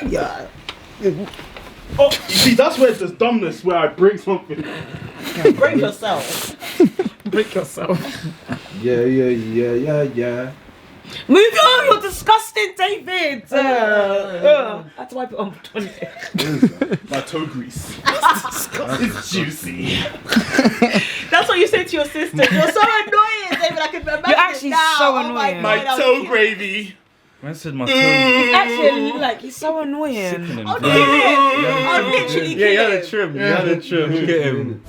Yeah. Oh, you see, that's where there's dumbness, where I break something. Break yourself. Break yourself. Yeah. Move on, you're disgusting, David. I had to wipe it on 20. My toe grease. It's juicy. That's what you say to your sister. You're so annoying, David. I can imagine. You're actually now. so Oh annoying. My God, toe gravy. I said my toe. It's actually like he's so annoying. Sickening, I'll bro. kill him. I'll literally Yeah, you kill had him. a trim. You had a trim. Look at him.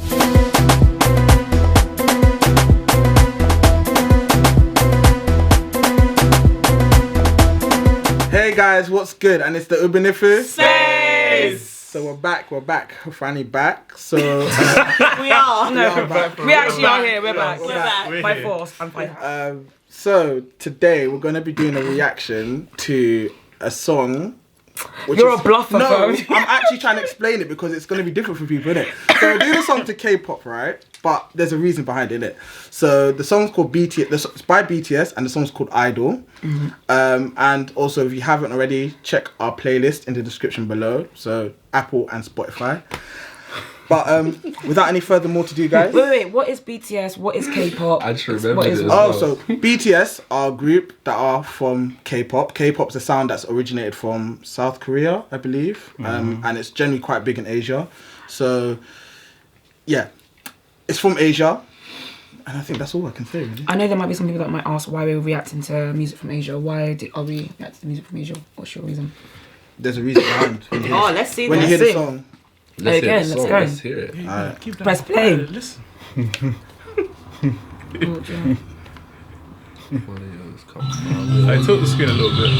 Hey guys, what's good? And it's the Ubunifu. Says. So we're back. We're finally back. So We are. No, back. we actually are here. We're back. We're back. By force. I'm fine. so today we're gonna be doing a reaction to a song. Which You're a bluffer, No, fam. I'm actually trying to explain it because it's gonna be different for people, innit? So we're doing a song to K-pop, right? But there's a reason behind it, innit? So the song's called BTS. It's by BTS, and the song's called Idol. And also, if you haven't already, check our playlist in the description below. So Apple and Spotify. But without any further more to do, guys. Wait. What is BTS? What is K-pop? I just remembered What is it. Oh, so BTS are a group that are from K-pop. K-pop's a sound that's originated from South Korea, I believe, and it's generally quite big in Asia. So, yeah, it's from Asia, and I think that's all I can say, really. I know there might be some people that might ask why we're reacting to music from Asia. Are we reacting to music from Asia? What's your reason? There's a reason behind when Oh, let's see you this. hear the song. Let's hear Again, the let's song. go. Let's hear it. Keep that Press play. Listen. I tilt the screen a little bit.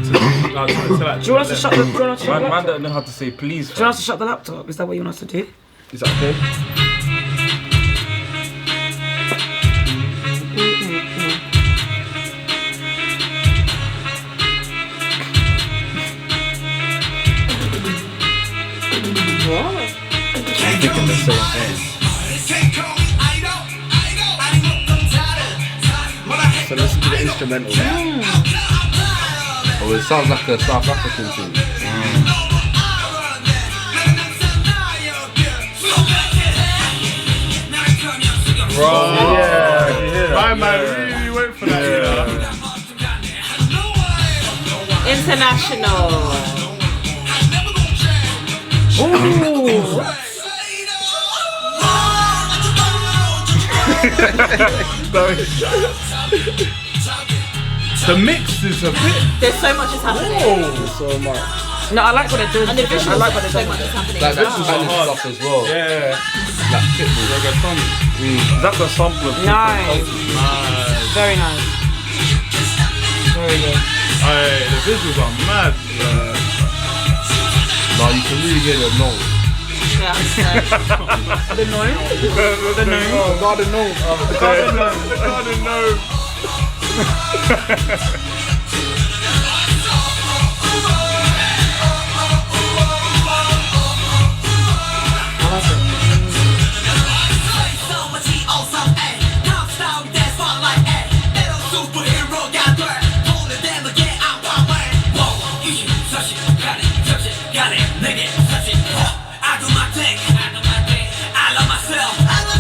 Do you want us to shut the? Do you want us to shut the Man laptop? don't know how to say please. Do you want us to shut the laptop? Is that what you want us to do? Is that okay? Thinking the same thing. So listen to the instrumental. Oh, it sounds like a South African thing. Bro, yeah, you hear that? My man really went for that, you know. International. The mix is a bit. There's so much is happening. So much. No, I like what they're doing. And the visuals, I like what so they're much doing. is happening. Like this now. is and stuff as well. Yeah. Like Pitbull. That's a sample of Nice. Very nice. Very good. The visuals are mad. Now you can really hear the note. Yeah, The noise. The noise. Oh, God, no. I don't know.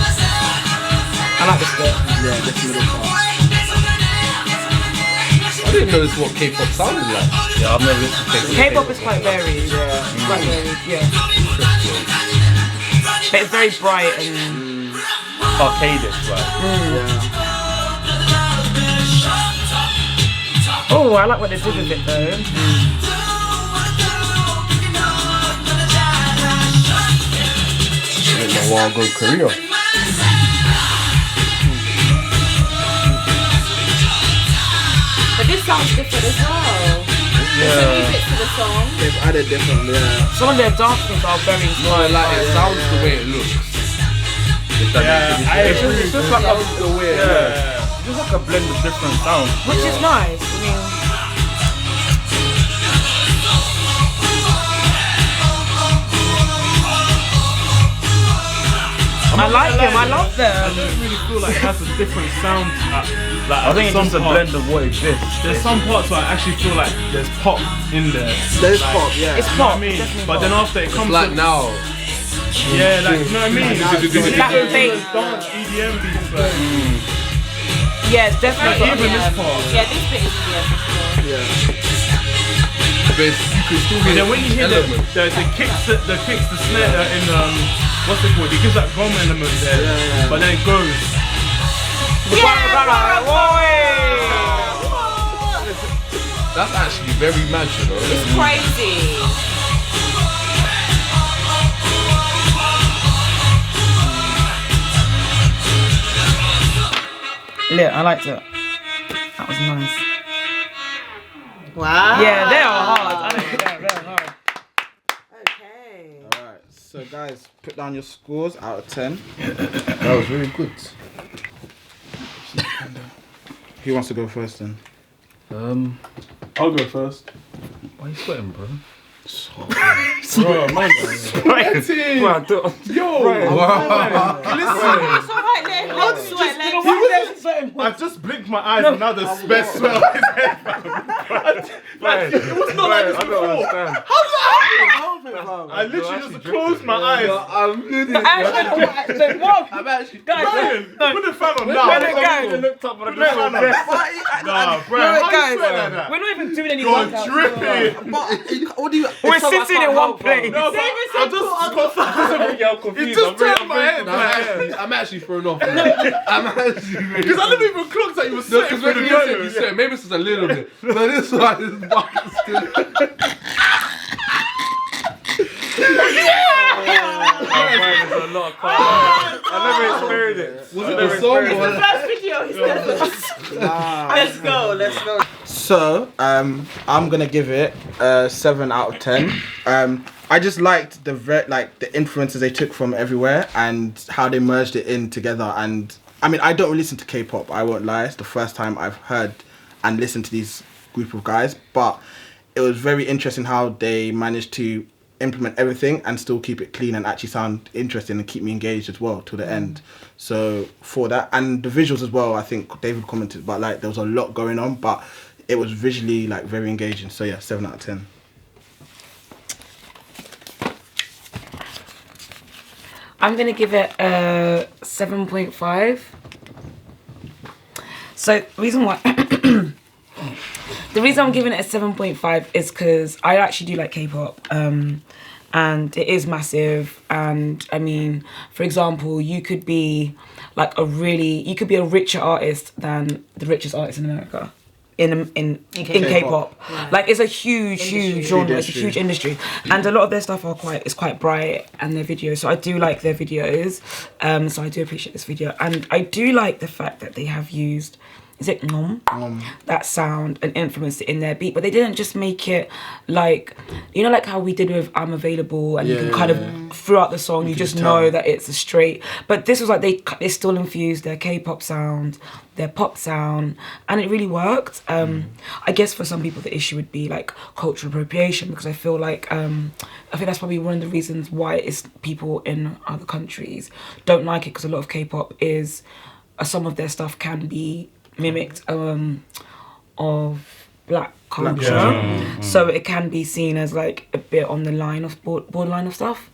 I like this bit. Yeah, this middle part. I didn't know this is what K-pop sounded like. Yeah, I've never listened to K-pop is quite varied. Yeah. Quite varied. Yeah. But it's very bright and. arcadish, right? Oh, I like what they did with it though. I didn't know why I go to Korea. but this sounds different as well. There's a music to the song. They've added different, yeah. Some of their dances are very No, like it sounds the way it looks. If that makes any sense. It's just like it's just like a blend of different sounds. which is nice. I mean, I like him. I love I them. don't really feel like it has a different sound. Like I think it's some just a parts. blend of what exists. There's some parts where I actually feel like there's pop in there. There's pop, yeah. It's You know what pop. I mean? Definitely But then pop. after it comes Like to now. yeah, like you know what I mean? Like It goes Like into bass. those dance EDM beats. Like, Yeah, it's definitely like even this part. Yeah, this bit is But you can still And hear then when you hear element. the snare in what's it called? It gives that drum element there, but then it goes. That's actually very mad, you know. It's crazy. Yeah, I liked it. That was nice. Wow. Yeah, they are hard. I know they're hard. Okay. Alright, so guys, put down your scores out of 10. That was very good. Who wants to go first then? I'll go first. Why are you sweating, bro? Bro, man. Sweating. Bro, do- Yo. Listen. It's alright, let him sweat. Let him I just blinked my eyes and now there's best sweat on his head, fam. It was not like this I don't before. understand. I literally just closed my eyes. I'm actually. Brian, put the fan on now. Guys, Looked up and I Put the fan on. Nah, Brian, how you sweat like that? we're not even doing any You're workouts. dripping. But what do you? We're sitting in one place. No, but it just turned my head. I'm actually thrown off. I'm actually. Because I never even clocked that you were No, sweating because for when the you said, video. you said maybe it's just a little bit, but this one is fucking still. There's a lot of cars. I never experienced it. Was it the song or? First video, he's nervous. Let's go, let's go. So, I'm gonna give it a 7 out of 10. I just liked the influences they took from everywhere and how they merged it in together. And I mean, I don't listen to K-pop. I won't lie. It's the first time I've heard and listened to these group of guys, but it was very interesting how they managed to implement everything and still keep it clean and actually sound interesting and keep me engaged as well to the end. So for that, and the visuals as well, I think David commented about like there was a lot going on, but it was visually like very engaging. So yeah, 7 out of 10. I'm gonna give it a 7.5. So the reason why the reason I'm giving it a 7.5 is because I actually do like K-pop, and it is massive. And I mean, for example, you could be like a richer artist than the richest artist in America. In K-pop. Right. Like it's a huge genre, it's a Industry. huge industry, and a lot of their stuff are quite bright, and their videos, so I do like their videos, so I do appreciate this video, and I do like the fact that they have used, is it nom? That sound and influence it in their beat, but they didn't just make it like, you know, like how we did with I'm Available, and you can kind of throughout the song you just know that it's a straight, but this was like they still infused their K-pop sound, their pop sound, and it really worked. I guess for some people the issue would be like cultural appropriation, because I feel like I think that's probably one of the reasons why it's people in other countries don't like it, because a lot of K-pop is some of their stuff can be mimicked of black culture, so it can be seen as like a bit on the line of borderline of stuff,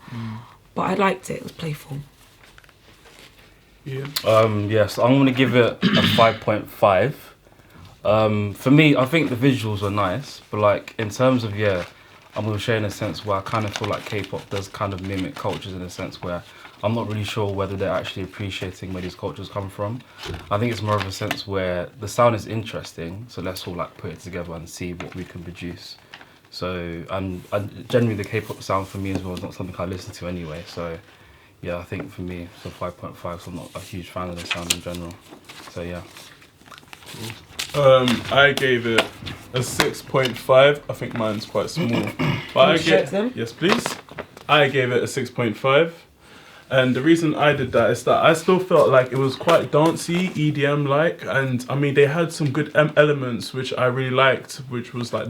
but I liked it. It was playful. Yes, I'm gonna give it a 5.5. For me, I think the visuals are nice, but like in terms of I'm gonna share in a sense where I kind of feel like K-pop does kind of mimic cultures in a sense where I'm not really sure whether they're actually appreciating where these cultures come from. I think it's more of a sense where the sound is interesting, so let's all like put it together and see what we can produce. So and generally the K-pop sound for me as well is not something I listen to anyway. So yeah, I think for me it's a 5.5. So I'm not a huge fan of the sound in general. So yeah. I gave it a 6.5. I think mine's quite small. But you share them? yes, please. I gave it a 6.5. And the reason I did that is that I still felt like it was quite dancey, EDM like, and I mean they had some good elements which I really liked, which was like,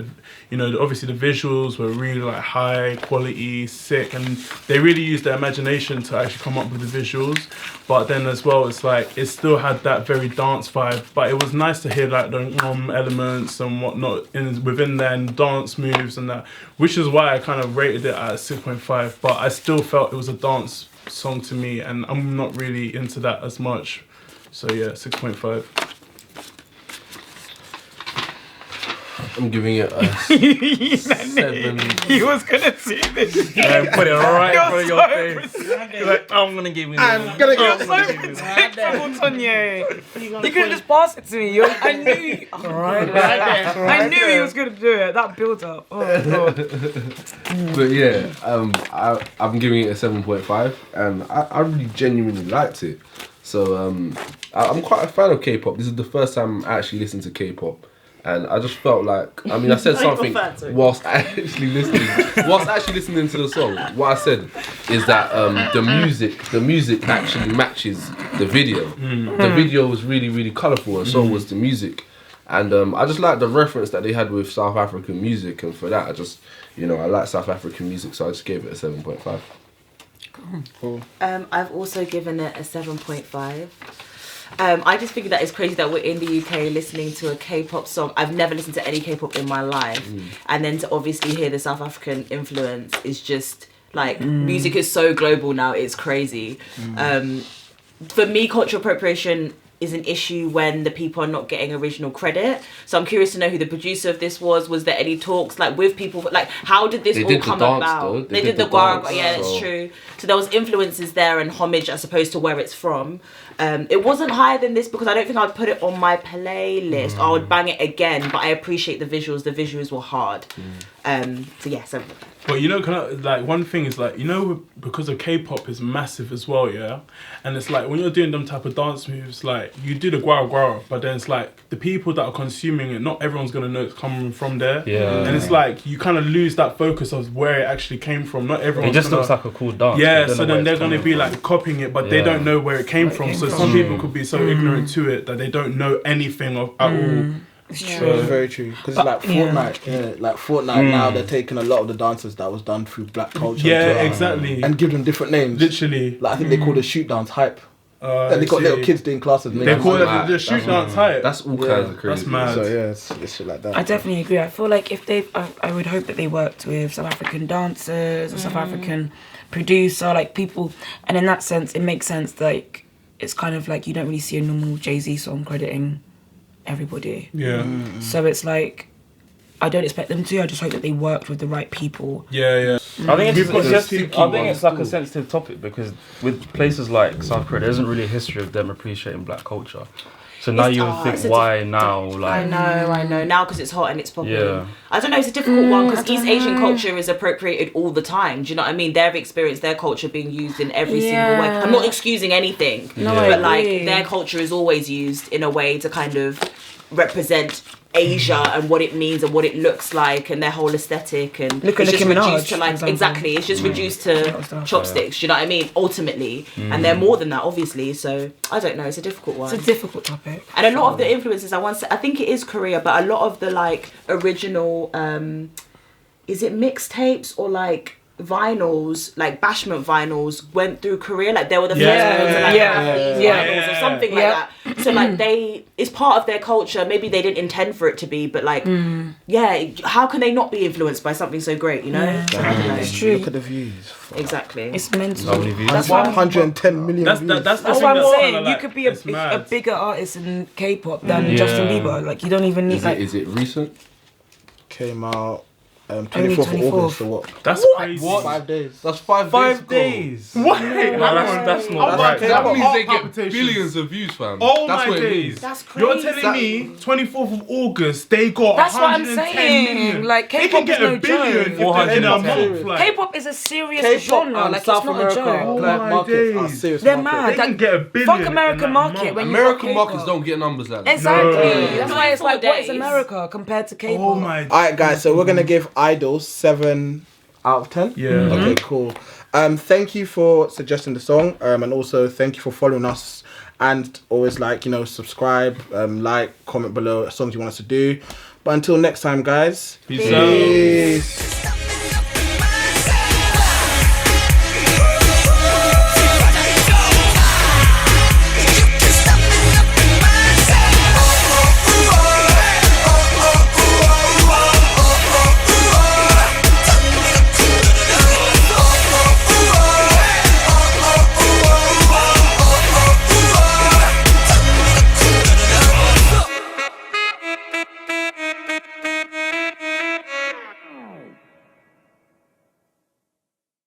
obviously the visuals were really like high quality, sick, and they really used their imagination to actually come up with the visuals. But then as well, it's like it still had that very dance vibe, but it was nice to hear like the elements and whatnot within there and dance moves and that, which is why I kind of rated it at 6.5. But I still felt it was a dance song to me, and I'm not really into that as much. So yeah, 6.5. I'm giving it a 7. He was gonna do this. Yeah, put it right in front of your You're face. You're like, I'm gonna give you I'm gonna You're give so predictable, Tonye. You could just pass it to me. I knew. I knew he was gonna do it. That build up. Oh god. But yeah, I'm giving it a 7.5, and I really genuinely liked it. So I'm quite a fan of K-pop. This is the first time I actually listened to K-pop. And I just felt like, I mean, I said something whilst actually listening to the song. What I said is that the music actually matches the video. The video was really, really colourful, and so was the music. And I just like the reference that they had with South African music, and for that, I just, I like South African music, so I just gave it a 7.5. Cool. I've also given it a 7.5. I just figured that it's crazy that we're in the UK listening to a K-pop song. I've never listened to any K-pop in my life. And then to obviously hear the South African influence is just like, music is so global now, it's crazy. For me, cultural appropriation is an issue when the people are not getting original credit. So I'm curious to know who the producer of this was. Was there any talks like with people? Like, how did this all come about? They did the dance, yeah, that's true. So there was influences there and homage as opposed to where it's from. It wasn't higher than this because I don't think I'd put it on my playlist. I would bang it again, but I appreciate the visuals. The visuals were hard. So yeah, so. But kind of like one thing is like, because of K-pop is massive as well, yeah? And it's like when you're doing them type of dance moves, like you do the guara guara, but then it's like the people that are consuming it, not everyone's going to know it's coming from there. Yeah. And it's like you kind of lose that focus of where it actually came from. Not everyone's It just looks like a cool dance. Yeah, so then they're going to be like copying it, but they don't know where it came from. So some people could be so ignorant to it that they don't know anything at all. It's It's true. very true. Because it's like Fortnite. Yeah. Like Fortnite now, they're taking a lot of the dances that was done through black culture. Yeah, exactly. And give them different names. Literally. Like I think they call the shoot dance hype. And they got little kids doing classes. They call it the shoot dance hype. That's all kinds of crazy. That's mad. So yeah, it's shit like that. I definitely agree. I feel like if they, I would hope that they worked with South African dancers or South African producer, like people, and in that sense, it makes sense. Like it's kind of like you don't really see a normal Jay-Z song crediting everybody. Yeah. So it's like I don't expect them to. I just hope that they worked with the right people. Yeah. I think We've got it's like a sensitive topic because with places like South Korea, there isn't really a history of them appreciating black culture. So now you would think, why now? Like, I know. Now because it's hot and it's popping. Yeah. I don't know, it's a difficult one because East Asian culture is appropriated all the time. Do you know what I mean? They've experienced their culture being used in every single way. I'm not excusing anything, but like their culture is always used in a way to kind of represent Asia and what it means and what it looks like and their whole aesthetic and Look at it's just Nicki Minaj, reduced to like for example. exactly it's just reduced to chopsticks. Do you know what I mean? Ultimately, and they're more than that, obviously. So I don't know. It's a difficult one. It's a difficult topic. And a lot of the influences, I think it is Korea, but a lot of the like original, is it mixtapes or like vinyls, like bashment vinyls, went through Korea. Like they were the first ones to like have these vinyls or something like that. So like it's part of their culture. Maybe they didn't intend for it to be, but like, how can they not be influenced by something so great? You know, so I don't know. It's true. Look at the views. Exactly. It's mental. How many views? That's why 110 million That's views. that's That's the what thing I'm that's saying. kinda You like, could be a it's mad. bigger artist in K-pop than Justin Bieber. Like you don't even need Is it recent? Came out Only 24th of 24th. August or what? That's crazy. 5 days. That's 5 days. What? That's not right. That means they get palpitations. billions of views, fam. Oh That's my what it days. means. That's crazy. You're telling me 24th of August they got That's what I'm 110 saying. million. Like, they K-pop can get is no a billion joke. if they're in a 410. month. Like, K-pop is a serious K-pop genre. and Like it's South not America a joke. black my markets are days. serious They're markets. mad. they can get a billion. Fuck in American that market month. when you American got markets K-pop. don't get numbers like that. Exactly. No. That's why it's like, 24 what is days. America compared to K-pop? Oh my. Alright guys, so we're gonna give Idol 7 out of 10. Yeah. Okay, cool. Thank you for suggesting the song, and also thank you for following us, and always subscribe, like, comment below songs you want us to do. But until next time, guys. Peace out.